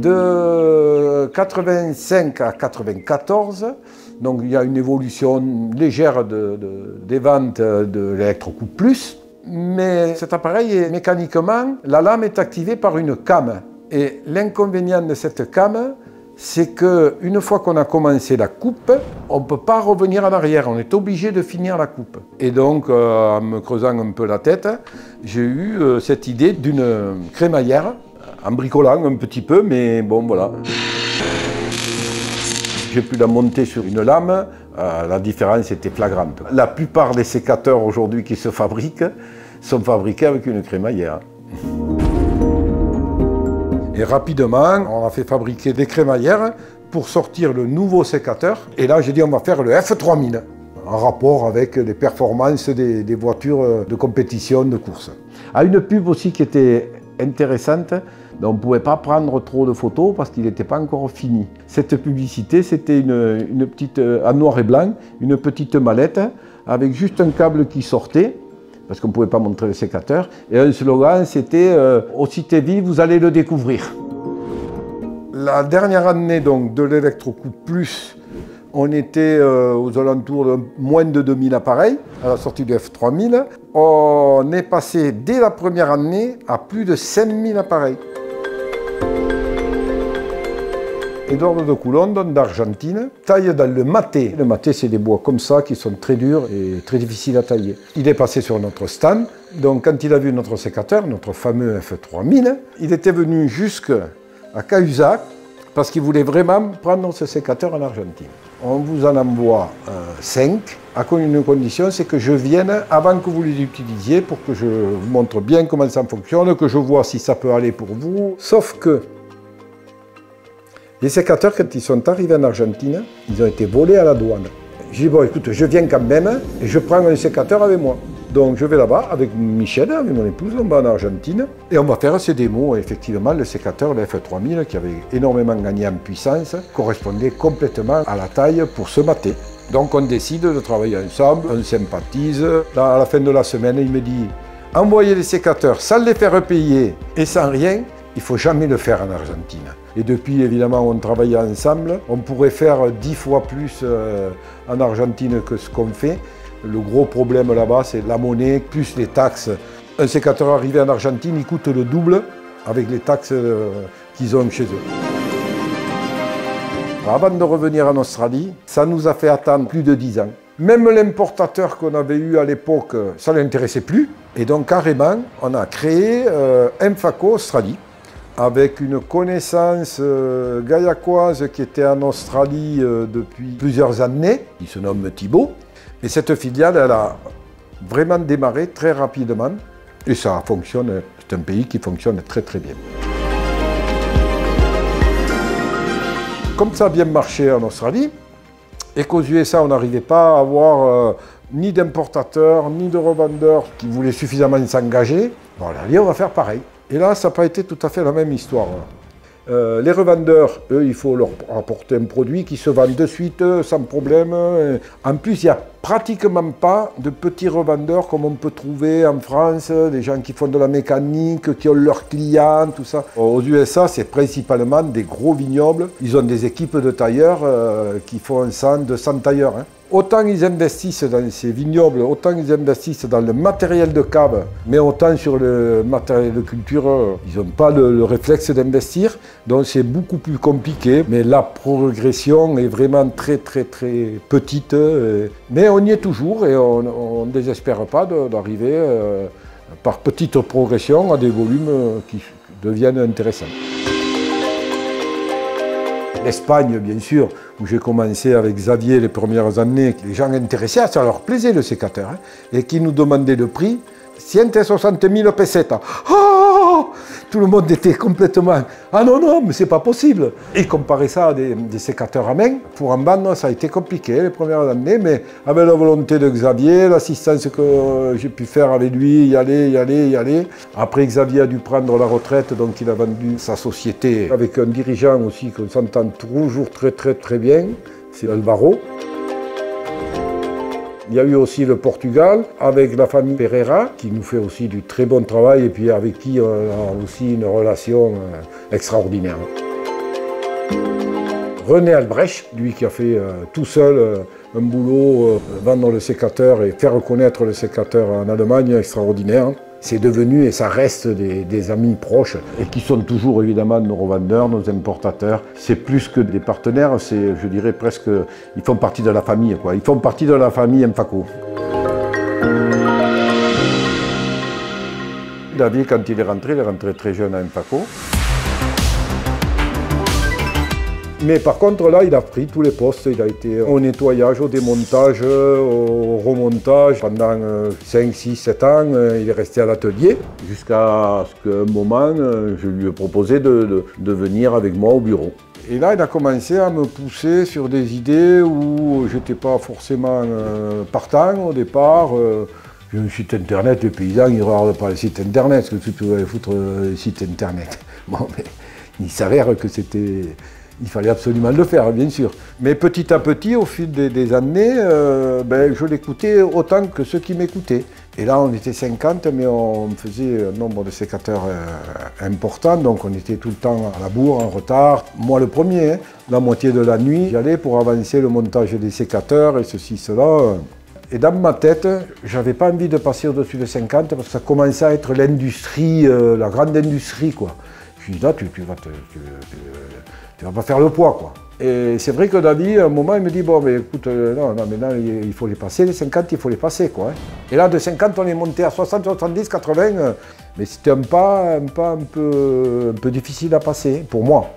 De 85 à 94, donc il y a une évolution légère des ventes de l'Electrocoupe Plus, mais cet appareil est mécaniquement, la lame est activée par une came. Et l'inconvénient de cette came, c'est qu'une fois qu'on a commencé la coupe, on ne peut pas revenir en arrière, on est obligé de finir la coupe. Et donc, en me creusant un peu la tête, j'ai eu cette idée d'une crémaillère, en bricolant un petit peu, mais bon, voilà. J'ai pu la monter sur une lame, la différence était flagrante. La plupart des sécateurs aujourd'hui qui se fabriquent sont fabriqués avec une crémaillère. Et rapidement, on a fait fabriquer des crémaillères pour sortir le nouveau sécateur. Et là, j'ai dit, on va faire le F3000, en rapport avec les performances des voitures de compétition, de course. À une pub aussi qui était intéressante, on ne pouvait pas prendre trop de photos parce qu'il n'était pas encore fini. Cette publicité, c'était une petite, en noir et blanc, une petite mallette avec juste un câble qui sortait, parce qu'on ne pouvait pas montrer le sécateur. Et un slogan, c'était « Aussi t'es vie, vous allez le découvrir ». La dernière année donc, de l'Electrocoupe Plus, on était aux alentours de moins de 2000 appareils, à la sortie du F3000. On est passé dès la première année à plus de 5000 appareils. Eduardo de Coulon, d'Argentine, taille dans le maté. Le maté, c'est des bois comme ça qui sont très durs et très difficiles à tailler. Il est passé sur notre stand, donc quand il a vu notre sécateur, notre fameux F3000, il était venu jusqu'à Cahuzac parce qu'il voulait vraiment prendre ce sécateur en Argentine. On vous en envoie 5, à une condition, c'est que je vienne avant que vous les utilisiez pour que je vous montre bien comment ça fonctionne, que je vois si ça peut aller pour vous. Sauf que les sécateurs, quand ils sont arrivés en Argentine, ils ont été volés à la douane. J'ai dit, bon, écoute, je viens quand même et je prends un sécateur avec moi. Donc je vais là-bas avec Michel, avec mon épouse, on va en Argentine et on va faire ces démos. Et effectivement, le sécateur, le F3000, qui avait énormément gagné en puissance, correspondait complètement à la taille pour ce maté. Donc on décide de travailler ensemble, on sympathise. Là, à la fin de la semaine, il me dit, envoyer les sécateurs sans les faire payer et sans rien, il ne faut jamais le faire en Argentine. Et depuis, évidemment, on travaille ensemble. On pourrait faire 10 fois plus en Argentine que ce qu'on fait. Le gros problème là-bas, c'est la monnaie, plus les taxes. Un sécateur arrivé en Argentine, il coûte le double avec les taxes qu'ils ont chez eux. Avant de revenir en Australie, ça nous a fait attendre plus de 10 ans. Même l'importateur qu'on avait eu à l'époque, ça ne l'intéressait plus. Et donc, carrément, on a créé Infaco Australie, avec une connaissance gaillacoise qui était en Australie depuis plusieurs années, qui se nomme Thibaut. Et cette filiale, elle a vraiment démarré très rapidement. Et ça fonctionne, c'est un pays qui fonctionne très très bien. Comme ça a bien marché en Australie, et qu'aux USA, on n'arrivait pas à avoir ni d'importateurs, ni de revendeurs qui voulaient suffisamment s'engager, bon, on a dit on va faire pareil. Et là, ça n'a pas été tout à fait la même histoire. Les revendeurs, eux, il faut leur apporter un produit qui se vend de suite, sans problème. En plus, il n'y a pratiquement pas de petits revendeurs comme on peut trouver en France, des gens qui font de la mécanique, qui ont leurs clients, tout ça. Aux USA, c'est principalement des gros vignobles. Ils ont des équipes de tailleurs qui font 100, 200 tailleurs. Hein. Autant ils investissent dans ces vignobles, autant ils investissent dans le matériel de cave, mais autant sur le matériel de culture, ils n'ont pas le réflexe d'investir. Donc c'est beaucoup plus compliqué, mais la progression est vraiment très très très petite. Mais on y est toujours et on ne désespère pas d'arriver par petite progression à des volumes qui deviennent intéressants. L'Espagne, bien sûr, où j'ai commencé avec Xavier les premières années, les gens intéressés, ça leur plaisait le sécateur, hein, et qui nous demandaient le prix, 160.000 pesetas. Oh, tout le monde était complètement « Ah non, non, mais c'est pas possible !» Ils comparaient ça à des sécateurs à main. Pour en vendre, ça a été compliqué les premières années, mais avec la volonté de Xavier, l'assistance que j'ai pu faire avec lui, y aller. Après, Xavier a dû prendre la retraite, donc il a vendu sa société avec un dirigeant aussi qu'on s'entend toujours très bien, c'est Alvaro. Il y a eu aussi le Portugal, avec la famille Pereira, qui nous fait aussi du très bon travail et puis avec qui on a aussi une relation extraordinaire. René Albrecht, lui qui a fait tout seul un boulot, vendre le sécateur et faire reconnaître le sécateur en Allemagne, extraordinaire. C'est devenu et ça reste des amis proches et qui sont toujours évidemment nos revendeurs, nos importateurs. C'est plus que des partenaires, c'est, je dirais presque, ils font partie de la famille, quoi. Ils font partie de la famille Mfaco. David, quand il est rentré très jeune à Mfaco. Mais par contre, là, il a pris tous les postes. Il a été au nettoyage, au démontage, au remontage. Pendant 5, 6, 7 ans, il est resté à l'atelier. Jusqu'à ce qu'à un moment, je lui ai proposé de venir avec moi au bureau. Et là, il a commencé à me pousser sur des idées où je n'étais pas forcément partant au départ. J'ai un site internet, les paysans, ils ne regardent pas le site internet, parce que tu pouvais foutre le site internet. Bon, mais il s'avère que c'était... Il fallait absolument le faire, bien sûr. Mais petit à petit, au fil des années, je l'écoutais autant que ceux qui m'écoutaient. Et là, on était 50, mais on faisait un nombre de sécateurs important, donc on était tout le temps à la bourre, en retard. Moi, le premier, hein, la moitié de la nuit, j'allais pour avancer le montage des sécateurs et ceci, cela. Et dans ma tête, j'avais pas envie de passer au-dessus de 50 parce que ça commençait à être l'industrie, la grande industrie, quoi. Je dis là, tu vas pas faire le poids, quoi. Et c'est vrai que David, à un moment, il me dit, bon, mais écoute, non, maintenant, il faut les passer, les 50, il faut les passer, quoi. Et là, de 50, on est monté à 60, 70, 80, mais c'était un pas un peu difficile à passer, pour moi.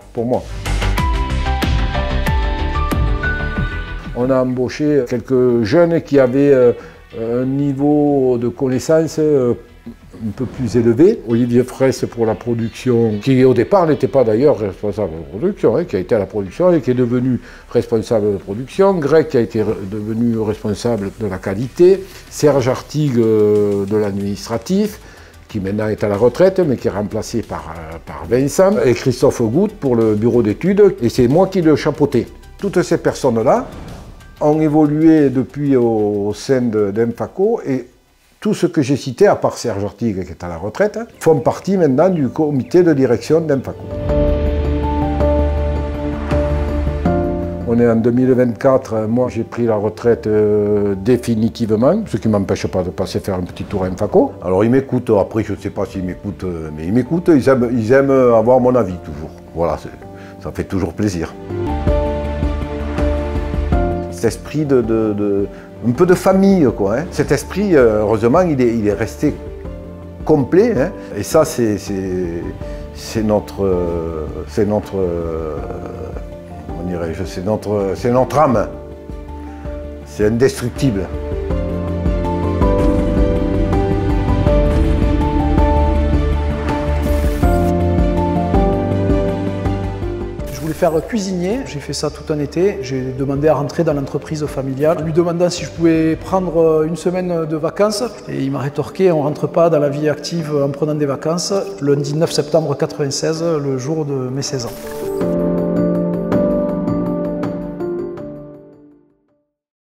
On a embauché quelques jeunes qui avaient un niveau de connaissance un peu plus élevé. Olivier Fraisse pour la production, qui au départ n'était pas d'ailleurs responsable de production, hein, qui a été à la production et qui est devenu responsable de production. Greg qui a été devenu responsable de la qualité. Serge Artigue de l'administratif, qui maintenant est à la retraite, mais qui est remplacé par Vincent. Et Christophe Goutte pour le bureau d'études. Et c'est moi qui le chapeautais. Toutes ces personnes-là ont évolué depuis au sein d'Mfaco et tout ce que j'ai cité, à part Serge Artigue qui est à la retraite, font partie maintenant du comité de direction d'Mfaco. On est en 2024, moi j'ai pris la retraite définitivement, ce qui ne m'empêche pas de passer faire un petit tour à Mfaco. Alors ils m'écoutent, après je ne sais pas s'ils m'écoutent, mais ils m'écoutent, ils aiment avoir mon avis toujours. Voilà, ça fait toujours plaisir. Cet esprit un peu de famille, quoi. Hein. Cet esprit, heureusement, il est resté complet. Hein. Et ça, c'est notre âme. C'est indestructible. Faire cuisinier, j'ai fait ça tout un été, j'ai demandé à rentrer dans l'entreprise familiale, lui demandant si je pouvais prendre une semaine de vacances et il m'a rétorqué on ne rentre pas dans la vie active en prenant des vacances, lundi 9 septembre 1996, le jour de mes 16 ans.